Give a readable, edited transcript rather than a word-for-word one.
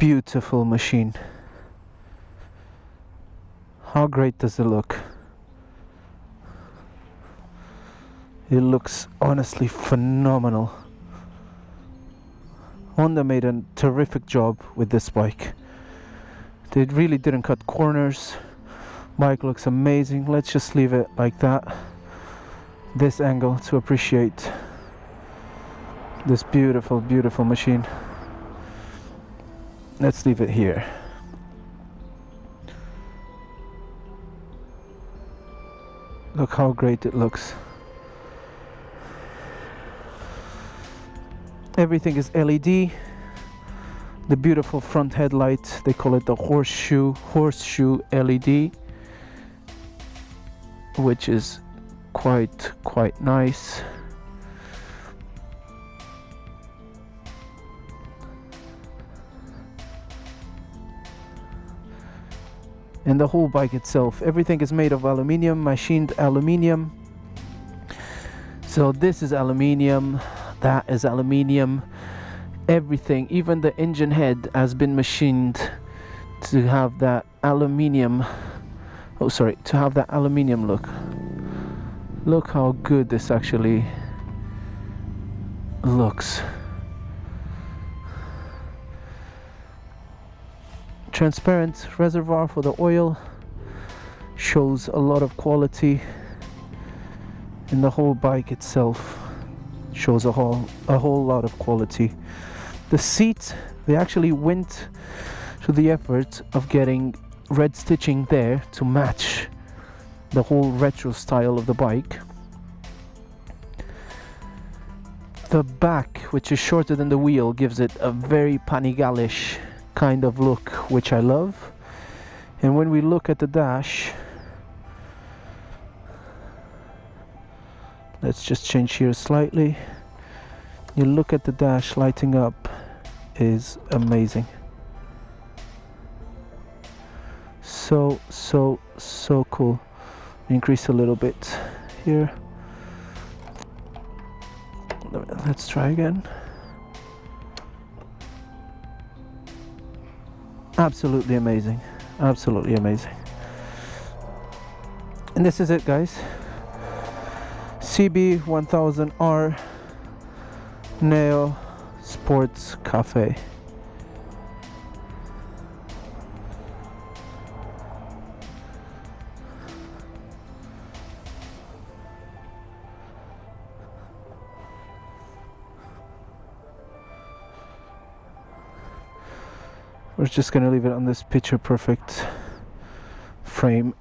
beautiful machine. How great does it look? It looks honestly phenomenal. Honda made a terrific job with this bike. They really didn't cut corners. Bike looks amazing. Let's just leave it like that. This angle to appreciate this beautiful, beautiful machine. Let's leave it here. Look how great it looks. Everything is LED. The beautiful front headlight, they call it the horseshoe LED, which is quite nice. And the whole bike itself, everything is made of aluminium, machined aluminium. So this is aluminium, that is aluminium. Everything, even the engine head has been machined to have that aluminium, to have that aluminium look. Look how good this actually looks. Transparent reservoir for the oil shows a lot of quality, and the whole bike itself shows a whole lot of quality. The seat, they actually went to the effort of getting red stitching there to match the whole retro style of the bike. The back, which is shorter than the wheel, gives it a very Panigale-ish kind of look, which I love. And when we look at the dash, let's just change here slightly. You look at the dash lighting up is amazing. So cool. Increase a little bit here. Let's try again. Absolutely amazing. Absolutely amazing. And this is it, guys. CB1000R Neo Sports Cafe. We're just gonna leave it on this picture perfect frame